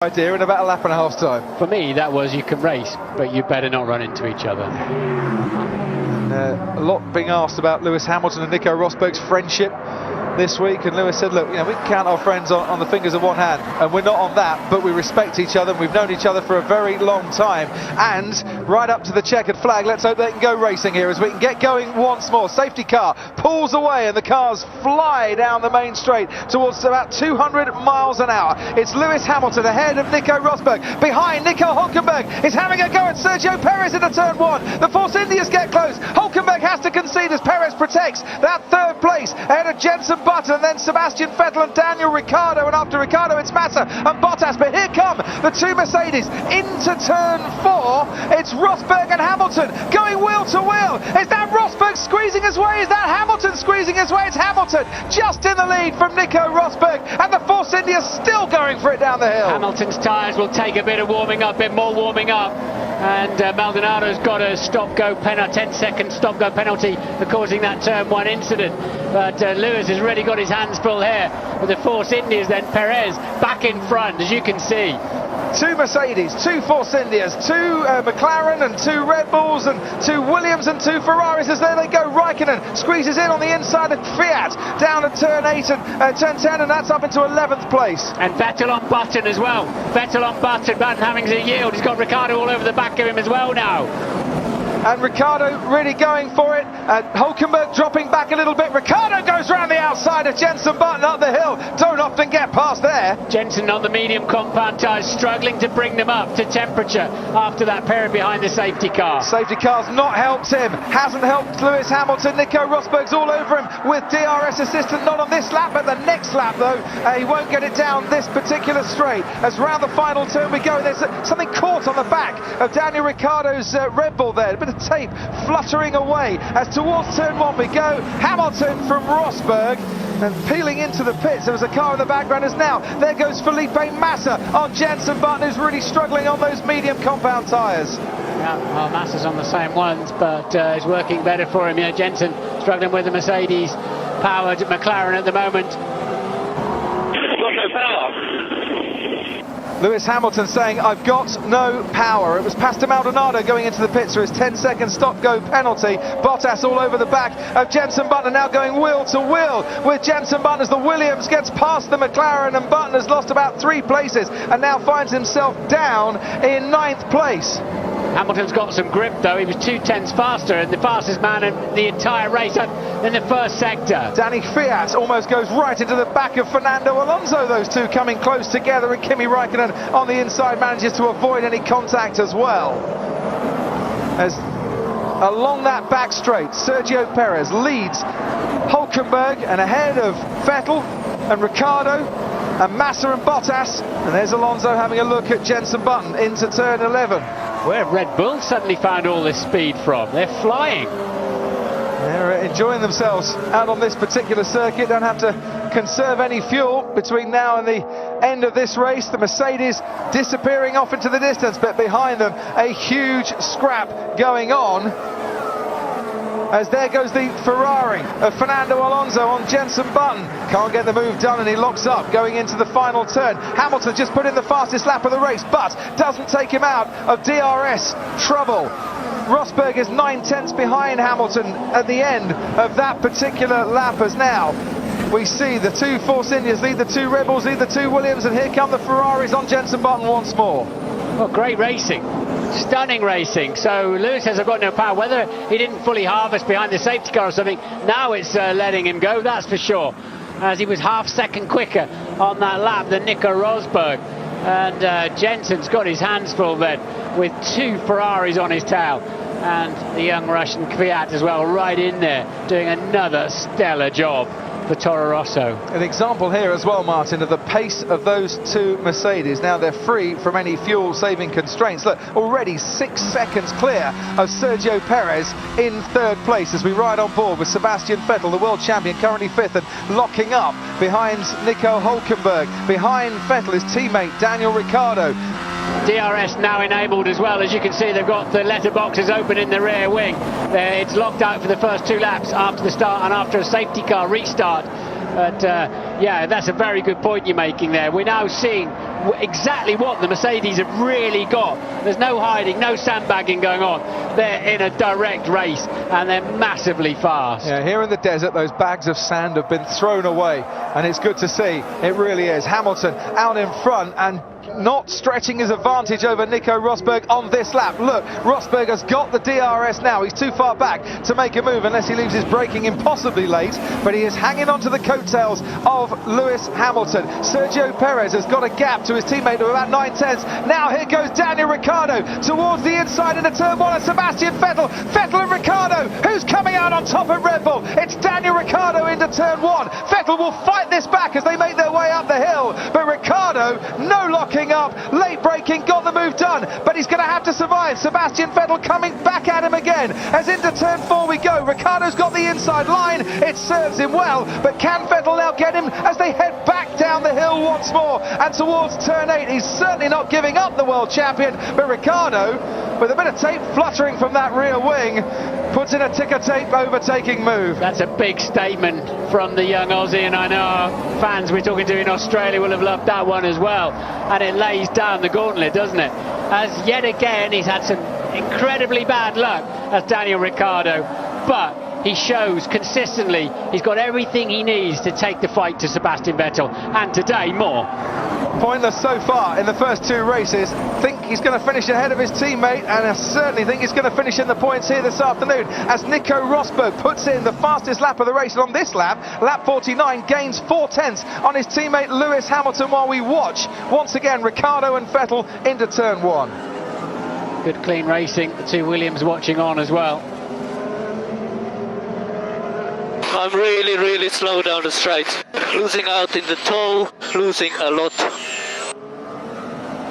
Idea in about a lap and a half time. For me, that was you can race, but you better not run into each other. And, a lot being asked about Lewis Hamilton and Nico Rosberg's friendship this week, and Lewis said, look, we can count our friends on the fingers of one hand, and we're not on that, but we respect each other, and we've known each other for a very long time, and right up to the checkered flag. Let's hope they can go racing here as we can get going once more. Safety car pulls away and the cars fly down the main straight towards about 200 miles an hour. It's Lewis Hamilton ahead of Nico Rosberg. Behind, Nico Hulkenberg is having a go at Sergio Perez into turn one. The Force Indians get close. Hulkenberg has to concede as Perez protects that third place ahead of Jenson Button, and then Sebastian Vettel and Daniel Ricciardo, and after Ricciardo it's Massa and Bottas. But here come the two Mercedes into turn four. It's Rosberg and Hamilton going wheel to wheel. Is that Rosberg squeezing his way? Is that Hamilton squeezing his way? It's Hamilton just in the lead from Nico Rosberg, and the Force India still going for it down the hill. Hamilton's tyres will take a bit of warming up, a bit more warming up. And Maldonado's got a stop-go penalty, 10-second stop-go penalty for causing that turn one incident. But Lewis has really got his hands full here with the Force Indias. Then Perez back in front, as you can see. Two Mercedes, two Force Indias, two McLaren and two Red Bulls and two Williams and two Ferraris. As there they go, Raikkonen squeezes in on the inside of Fiat down at turn 8 and turn 10, and that's up into 11th place. And Vettel on Button as well. Vettel on Button having to yield. He's got Ricciardo all over the back of him as well now. And Ricciardo really going for it. Hulkenberg dropping back a little bit. Ricciardo goes round the outside of Jenson Button up the hill. Don't often get past there. Jenson on the medium compound tyres, struggling to bring them up to temperature after that period behind the safety car. Safety car's not helped him. Hasn't helped Lewis Hamilton. Nico Rosberg's all over him with DRS assistant. Not on this lap, but the next lap though. He won't get it down this particular straight. As round the final turn we go, there's something caught on the back of Daniel Ricciardo's Red Bull there. A bit of tape fluttering away as towards turn one we go. Hamilton from Rosberg and peeling into the pits. There was a car in the background as now there goes Felipe Massa on Jenson Button, who's really struggling on those medium compound tyres. Yeah, well, Massa's on the same ones, but it's working better for him. Yeah, Jenson struggling with the Mercedes powered McLaren at the moment. Got no power. Lewis Hamilton saying, I've got no power. It was Pastor Maldonado going into the pits for his 10-second stop-go penalty. Bottas all over the back of Jenson Button, now going wheel to wheel with Jenson Button as the Williams gets past the McLaren, and Button has lost about 3 places and now finds himself down in 9th place. Hamilton's got some grip though. He was 2/10 faster and the fastest man in the entire race in the first sector. Danny Fiat almost goes right into the back of Fernando Alonso, those two coming close together, and Kimi Raikkonen on the inside manages to avoid any contact as well. As along that back straight, Sergio Perez leads Hulkenberg and ahead of Vettel and Ricciardo and Massa and Bottas, and there's Alonso having a look at Jenson Button into turn 11. Where have Red Bull suddenly found all this speed from? They're flying. They're enjoying themselves out on this particular circuit. Don't have to conserve any fuel between now and the end of this race. The Mercedes disappearing off into the distance, but behind them a huge scrap going on. As there goes the Ferrari of Fernando Alonso on Jenson Button. Can't get the move done and he locks up going into the final turn. Hamilton just put in the fastest lap of the race, but doesn't take him out of DRS trouble. Rosberg is 9/10 behind Hamilton at the end of that particular lap, as now we see the two Force Indians lead the two Red Bulls, lead the two Williams, and here come the Ferraris on Jenson Button once more. Well, great racing. Stunning racing. So Lewis says I've got no power. Whether he didn't fully harvest behind the safety car or something, now it's letting him go, that's for sure. As he was half second quicker on that lap than Nico Rosberg. And Jenson's got his hands full then with 2 Ferraris on his tail. And the young Russian Fiat as well, right in there, doing another stellar job for Toro Rosso. An example here as well, Martin, of the pace of those two Mercedes. Now they're free from any fuel-saving constraints. Look, already 6 seconds clear of Sergio Perez in 3rd place as we ride on board with Sebastian Vettel, the world champion, currently 5th, and locking up behind Nico Hulkenberg. Behind Vettel, his teammate Daniel Ricciardo. DRS now enabled as well. As you can see, they've got the letterboxes open in the rear wing. It's locked out for the first 2 laps after the start and after a safety car restart. But yeah, that's a very good point you're making there. We're now seeing exactly what the Mercedes have really got. There's no hiding, no sandbagging going on. They're in a direct race and they're massively fast. Yeah, here in the desert, those bags of sand have been thrown away, and it's good to see. It really is. Hamilton out in front and not stretching his advantage over Nico Rosberg on this lap. Look, Rosberg has got the DRS now. He's too far back to make a move unless he leaves his braking impossibly late, but he is hanging on to the coattails of Lewis Hamilton. Sergio Perez has got a gap to his teammate of about 9/10. Now here goes Daniel Ricciardo towards the inside into turn 1 and Sebastian Vettel. Vettel and Ricciardo, who's coming out on top of Red Bull? It's Daniel Ricciardo into turn 1. Vettel will fight this back as they make their way up the hill, but Ricciardo, no locking up, late braking, got the move done, but he's going to have to survive. Sebastian Vettel coming back at him again as into turn 4 we go. Ricciardo's got the inside line, it serves him well, but can Vettel now get him as they head back down the hill once more and towards turn 8? He's certainly not giving up the world champion, but Ricciardo, with a bit of tape fluttering from that rear wing, puts in a ticker tape overtaking move. That's a big statement from the young Aussie, and I know our fans we're talking to in Australia will have loved that one as well. And it lays down the gauntlet, doesn't it? As yet again he's had some incredibly bad luck as Daniel Ricciardo, but he shows consistently he's got everything he needs to take the fight to Sebastian Vettel, and today more. Pointless so far in the first 2 races. Think he's going to finish ahead of his teammate, and I certainly think he's going to finish in the points here this afternoon as Nico Rosberg puts in the fastest lap of the race. And on this lap, lap 49, gains 4/10 on his teammate Lewis Hamilton, while we watch once again Ricciardo and Vettel into turn 1. Good clean racing, the 2 Williams watching on as well. I'm really slow down the straight, losing out in the toe, losing a lot.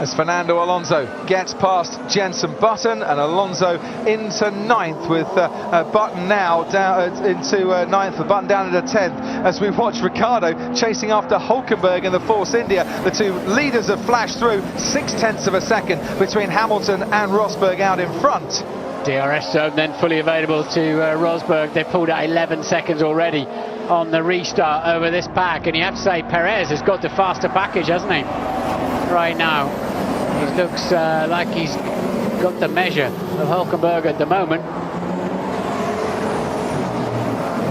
As Fernando Alonso gets past Jenson Button, and Alonso into 9th with Button now down into 9th, with Button down into 10th, as we watch Ricciardo chasing after Hulkenberg in the Force India. The 2 leaders have flashed through 0.6 of a second between Hamilton and Rosberg out in front. DRS zone then fully available to Rosberg. They've pulled out 11 seconds already on the restart over this pack, and you have to say Perez has got the faster package, hasn't he, right now? He looks like he's got the measure of Hulkenberg at the moment.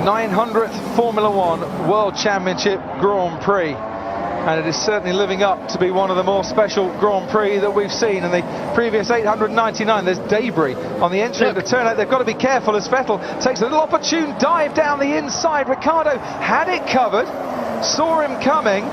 900th Formula 1 World Championship Grand Prix, and it is certainly living up to be one of the more special Grand Prix that we've seen. In the previous 899, there's debris on the entry of the turn 8. They've got to be careful as Vettel takes a little opportune dive down the inside. Ricciardo had it covered, saw him coming,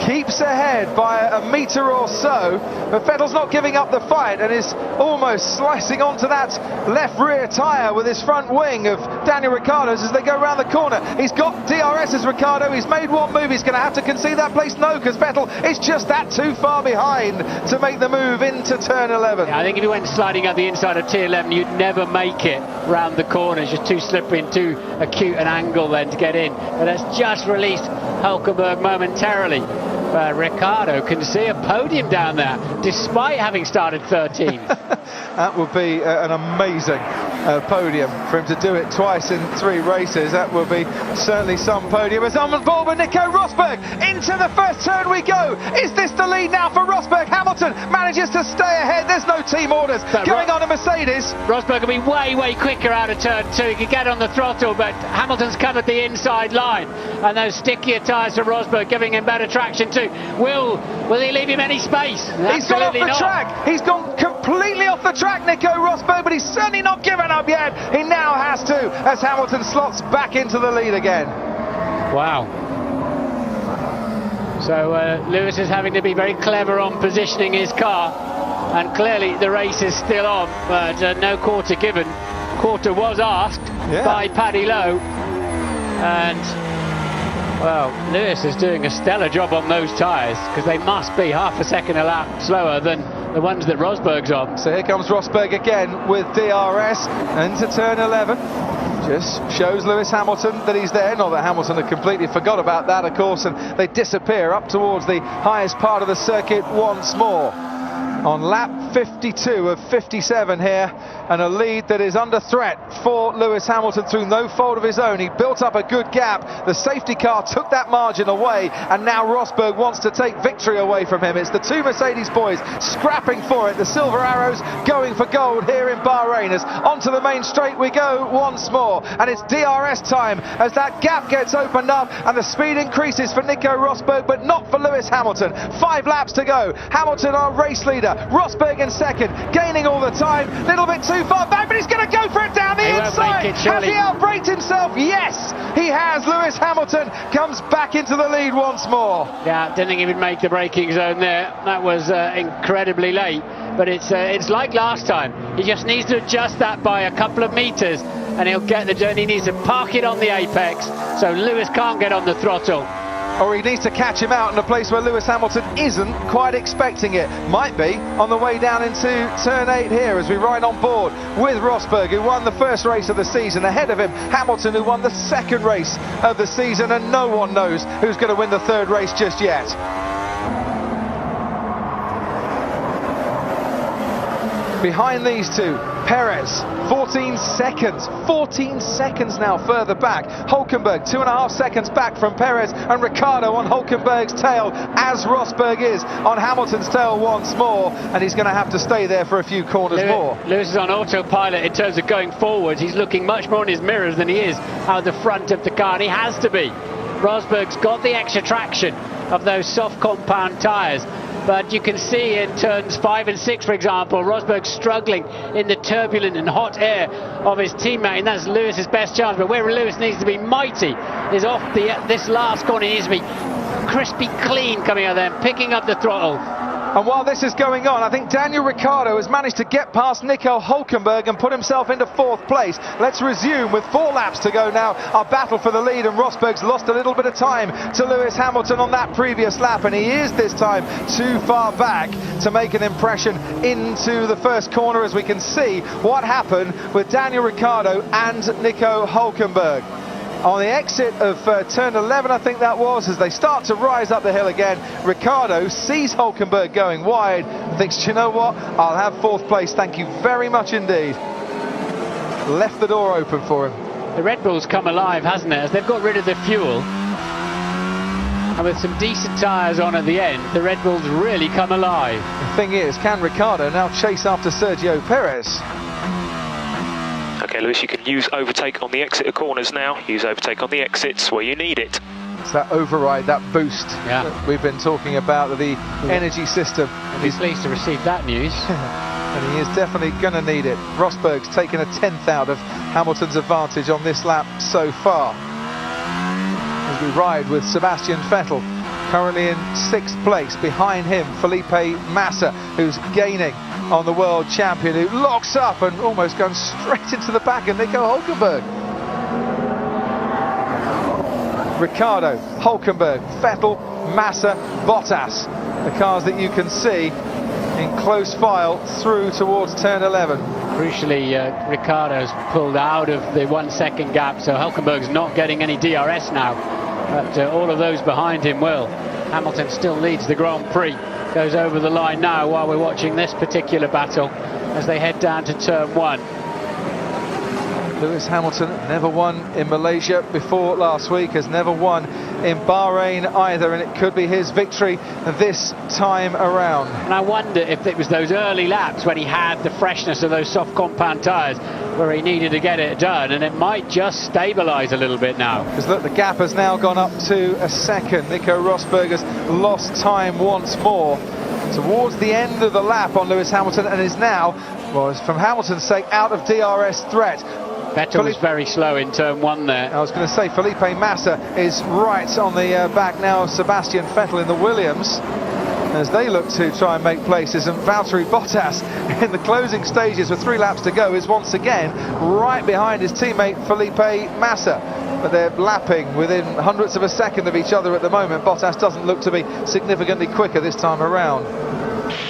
keeps ahead by a metre or so, but Vettel's not giving up the fight and is almost slicing onto that left rear tyre with his front wing of Daniel Ricciardo's as they go around the corner. He's got DRS as Ricciardo, he's made one move, he's going to have to concede that place. No, because Vettel is just that too far behind to make the move into turn 11. Yeah, I think if he went sliding up the inside of T11, you'd never make it round the corner. It's just too slippery and too acute an angle then to get in. But that's just released Hulkenberg momentarily. But Ricciardo can see a podium down there, despite having started 13th. That would be an amazing podium for him to do it twice in 3 races. That will be certainly some podium. As on board with Nico Rosberg, into the first turn we go. Is this the lead now for Rosberg? Hamilton manages to stay ahead. There's no team orders going on a Mercedes. Rosberg will be way quicker out of turn 2. He could get on the throttle, but Hamilton's covered the inside line, and those stickier tyres for Rosberg giving him better traction too. Will he leave him any space? He's gone off the track. He's gone completely off the track, Nico Rosberg, but he's certainly not given up yet. He now has to, as Hamilton slots back into the lead again. Wow. So Lewis is having to be very clever on positioning his car, and clearly the race is still on, but no quarter given. Quarter was asked by Paddy Lowe, and well, Lewis is doing a stellar job on those tyres, because they must be half a second a lap slower than the ones that Rosberg's on. So here comes Rosberg again with DRS into turn 11. Just shows Lewis Hamilton that he's there. Not that Hamilton had completely forgot about that, of course, and they disappear up towards the highest part of the circuit once more. on lap 52 of 57 here, and a lead that is under threat for Lewis Hamilton through no fault of his own. He built up a good gap, the safety car took that margin away, and now Rosberg wants to take victory away from him. It's the two Mercedes boys scrapping for it, the Silver Arrows going for gold here in Bahrain. As onto the main straight we go once more, and it's DRS time as that gap gets opened up and the speed increases for Nico Rosberg, but not for Lewis Hamilton. 5 laps to go. Hamilton our race leader, Rosberg in second, gaining all the time, little bit too far back, but he's going to go for it down the inside. Has he outbraked himself? Yes, he has. Lewis Hamilton comes back into the lead once more. Yeah, didn't even make the braking zone there. That was incredibly late, but it's like last time. He just needs to adjust that by a couple of meters and he'll get the journey. He needs to park it on the apex so Lewis can't get on the throttle. Or he needs to catch him out in a place where Lewis Hamilton isn't quite expecting it. Might be on the way down into turn 8 here as we ride on board with Rosberg, who won the first race of the season. Ahead of him, Hamilton, who won the second race of the season, and no one knows who's going to win the third race just yet. Behind these two, Perez, 14 seconds now further back. Hulkenberg, 2.5 seconds back from Perez, and Ricciardo on Hulkenberg's tail, as Rosberg is on Hamilton's tail once more, and he's going to have to stay there for a few corners more. Lewis is on autopilot in terms of going forwards. He's looking much more in his mirrors than he is out the front of the car, and he has to be. Rosberg's got the extra traction of those soft compound tyres. But you can see in turns 5 and 6, for example, Rosberg struggling in the turbulent and hot air of his teammate, and that's Lewis's best chance. But where Lewis needs to be mighty is off this last corner. He needs to be crispy clean coming out there and picking up the throttle. And while this is going on, I think Daniel Ricciardo has managed to get past Nico Hulkenberg and put himself into 4th place. Let's resume with 4 laps to go now. Our battle for the lead, and Rosberg's lost a little bit of time to Lewis Hamilton on that previous lap, and he is this time too far back to make an impression into the first corner, as we can see what happened with Daniel Ricciardo and Nico Hulkenberg. On the exit of turn 11, I think that was, as they start to rise up the hill again, Ricciardo sees Hulkenberg going wide, thinks, you know what, I'll have 4th place, thank you very much indeed. Left the door open for him. The Red Bull's come alive, hasn't it, as they've got rid of the fuel. And with some decent tyres on at the end, the Red Bull's really come alive. The thing is, can Ricciardo now chase after Sergio Perez? Okay, Lewis, you can use overtake on the exit of corners now. Use overtake on the exits where you need it. It's that override, that boost that we've been talking about, the energy system. And he's pleased to receive that news. And he is definitely going to need it. Rosberg's taken a 10th out of Hamilton's advantage on this lap so far. As we ride with Sebastian Vettel, currently in 6th place. Behind him, Felipe Massa, who's gaining on the world champion, who locks up and almost goes straight into the back of Nico Hulkenberg. Ricciardo, Hulkenberg, Vettel, Massa, Bottas. The cars that you can see in close file through towards turn 11. Crucially, Ricciardo's pulled out of the 1 second gap, so Hulkenberg's not getting any DRS now. But all of those behind him will. Hamilton still leads the Grand Prix. Goes over the line now while we're watching this particular battle as they head down to turn 1. Lewis Hamilton never won in Malaysia before last week, has never won in Bahrain either, and it could be his victory this time around. And I wonder if it was those early laps when he had the freshness of those soft compound tyres where he needed to get it done, and it might just stabilise a little bit now. Because look, the gap has now gone up to a second. Nico Rosberg has lost time once more towards the end of the lap on Lewis Hamilton, and is now, well, from Hamilton's sake, out of DRS threat. Vettel was very slow in turn 1 there. I was going to say, Felipe Massa is right on the back now of Sebastian Vettel in the Williams, as they look to try and make places, and Valtteri Bottas in the closing stages with 3 laps to go is once again right behind his teammate Felipe Massa. But they're lapping within hundredths of a second of each other at the moment. Bottas doesn't look to be significantly quicker this time around.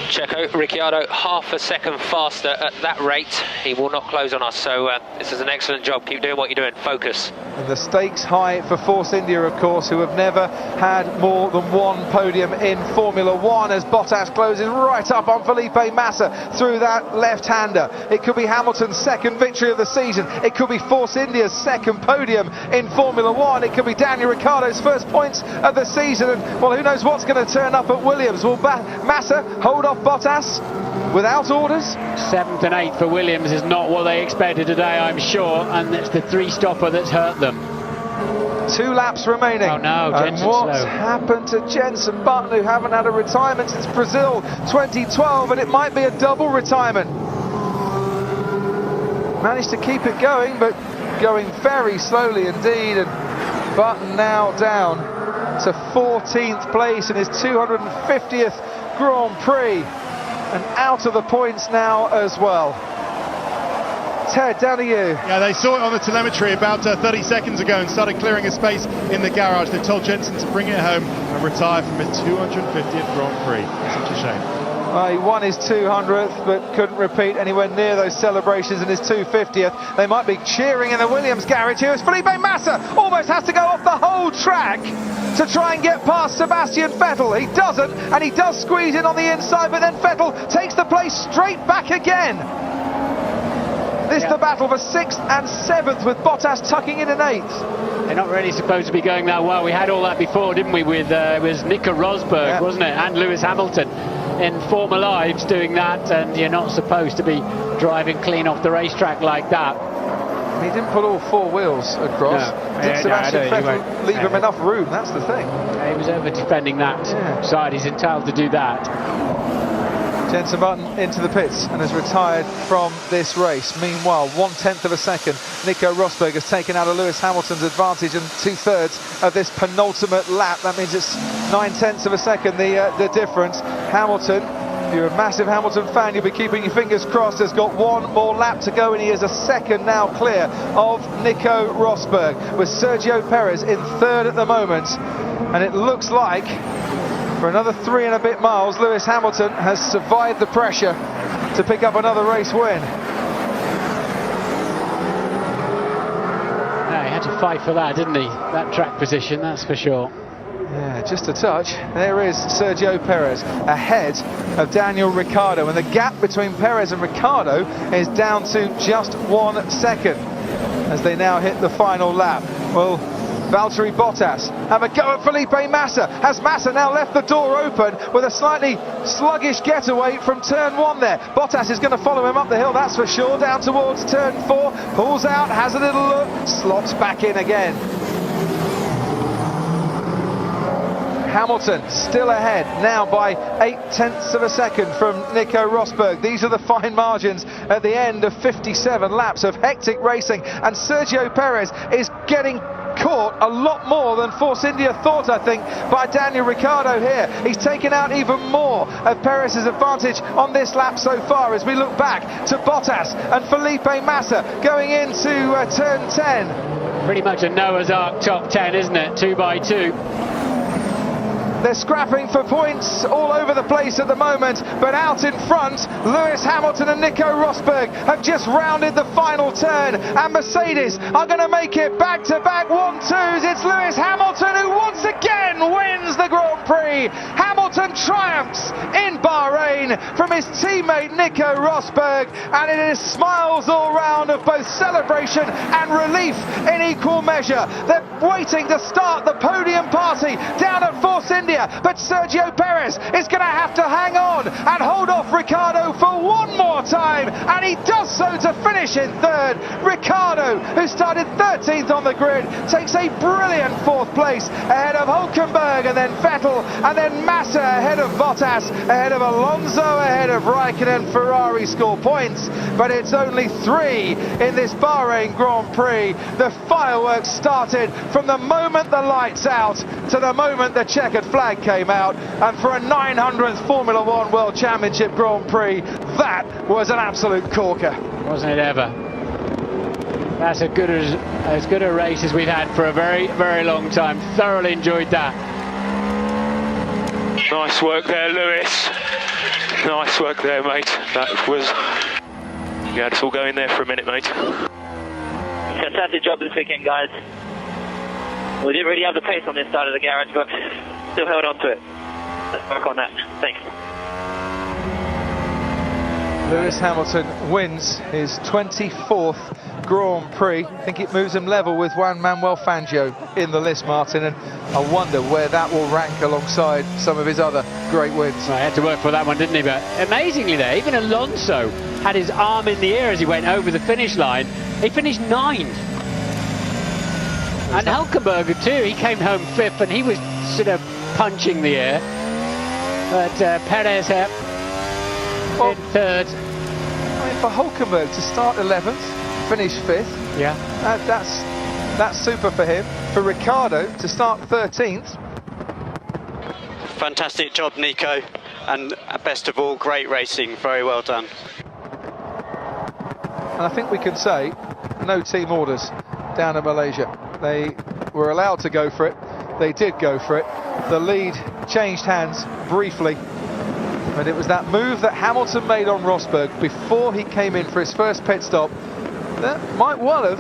Checo, Ricciardo half a second faster at that rate. He will not close on us, so this is an excellent job. Keep doing what you're doing, focus. And the stakes high for Force India, of course, who have never had more than one podium in Formula One, as Bottas closes right up on Felipe Massa through that left-hander. It could be Hamilton's second victory of the season. It could be Force India's second podium in Formula One. It could be Daniel Ricciardo's first points of the season. And, well, who knows what's going to turn up at Williams? Will Massa hold off Bottas without orders? 7th and 8th for Williams is not what they expected today, I'm sure, and it's the three-stopper that's hurt them. 2 laps remaining. Oh no, and what's happened to Jenson Button, who haven't had a retirement since Brazil 2012, and it might be a double retirement. Managed to keep it going, but going very slowly indeed, and Button now down to 14th place in his 250th Grand Prix, and out of the points now as well. Ted, down to you. Yeah, they saw it on the telemetry about 30 seconds ago and started clearing a space in the garage. They told Jenson to bring it home and retire from his 250th Grand Prix. Such a shame. He won his 200th, but couldn't repeat anywhere near those celebrations in his 250th. They might be cheering in the Williams garage here as Felipe Massa almost has to go off the whole track to try and get past Sebastian Vettel. He doesn't, and he does squeeze in on the inside, but then Vettel takes the place straight back again. This is the battle for 6th and 7th, with Bottas tucking in an 8th. They're not really supposed to be going that well. We had all that before, didn't we, with it was Nico Rosberg, wasn't it, and Lewis Hamilton in former lives doing that, and you're not supposed to be driving clean off the racetrack like that. He didn't put all 4 wheels across. Did Sebastian Vettel leave him enough room? That's the thing. He was over defending that side. He's entitled to do that. Jenson Button into the pits and has retired from this race. Meanwhile, 1/10 of a second, Nico Rosberg has taken out of Lewis Hamilton's advantage in 2/3 of this penultimate lap. That means it's 9/10 of a second, the difference. Hamilton, if you're a massive Hamilton fan, you'll be keeping your fingers crossed, has got 1 more lap to go, and he is a second now clear of Nico Rosberg, with Sergio Perez in 3rd at the moment. And it looks like, for another 3 and a bit miles, Lewis Hamilton has survived the pressure to pick up another race win. Yeah, he had to fight for that, didn't he? That track position, that's for sure. Yeah, just a touch. There is Sergio Perez ahead of Daniel Ricciardo, and the gap between Perez and Ricciardo is down to just 1 second as they now hit the final lap. Well, Valtteri Bottas have a go at Felipe Massa. Has Massa now left the door open with a slightly sluggish getaway from turn 1 there? Bottas is going to follow him up the hill, that's for sure, down towards turn 4, pulls out, has a little look, slots back in again. Hamilton still ahead now by 8/10 of a second from Nico Rosberg. These are the fine margins at the end of 57 laps of hectic racing, and Sergio Perez is getting caught a lot more than Force India thought, I think, by Daniel Ricciardo here. He's taken out even more of Perez's advantage on this lap so far, as we look back to Bottas and Felipe Massa going into turn 10. Pretty much a Noah's Ark top 10, isn't it? 2 by 2. They're scrapping for points all over the place at the moment, but out in front, Lewis Hamilton and Nico Rosberg have just rounded the final turn, and Mercedes are going to make it back-to-back 1-2s. It's Lewis Hamilton who once again wins the Grand Prix. Hamilton triumphs in Bahrain from his teammate Nico Rosberg, and it is smiles all round of both celebration and relief in equal measure. They're waiting to start the podium party down at Force India, but Sergio Perez is going to have to hang on and hold off Ricciardo for 1 more time, and he does so to finish in 3rd. Ricciardo, who started 13th on the grid, takes a brilliant 4th place ahead of Hülkenberg, and then Vettel, and then Massa ahead of Bottas, ahead of Alonso, ahead of Raikkonen. Ferrari score points, but it's only 3 in this Bahrain Grand Prix. The fireworks started from the moment the lights out to the moment the checkered flag came out, and for a 900th Formula One World Championship Grand Prix, that was an absolute corker. Wasn't it ever? That's as good a race as we've had for a very, very long time. Thoroughly enjoyed that. Nice work there, Lewis. Nice work there, mate. That was... You had us all going there for a minute, mate. Fantastic job this weekend, guys. We didn't really have the pace on this side of the garage, but still held on to it. Let's work on that. Thanks. Lewis Hamilton wins his 24th Grand Prix. I think it moves him level with Juan Manuel Fangio in the list, Martin, and I wonder where that will rank alongside some of his other great wins. Well, he had to work for that one, didn't he? But amazingly there, even Alonso had his arm in the air as he went over the finish line. He finished 9th. And Hülkenberg too, he came home 5th and he was sort of punching the air. But Perez in 3rd. I mean, for Hülkenberg to start 11th, finish 5th, yeah, that's super for him. For Ricciardo to start 13th. Fantastic job, Nico, and best of all, great racing. Very well done. And I think we can say no team orders down in Malaysia. They were allowed to go for it. They did go for it. The lead changed hands briefly, and it was that move that Hamilton made on Rosberg before he came in for his first pit stop that might well have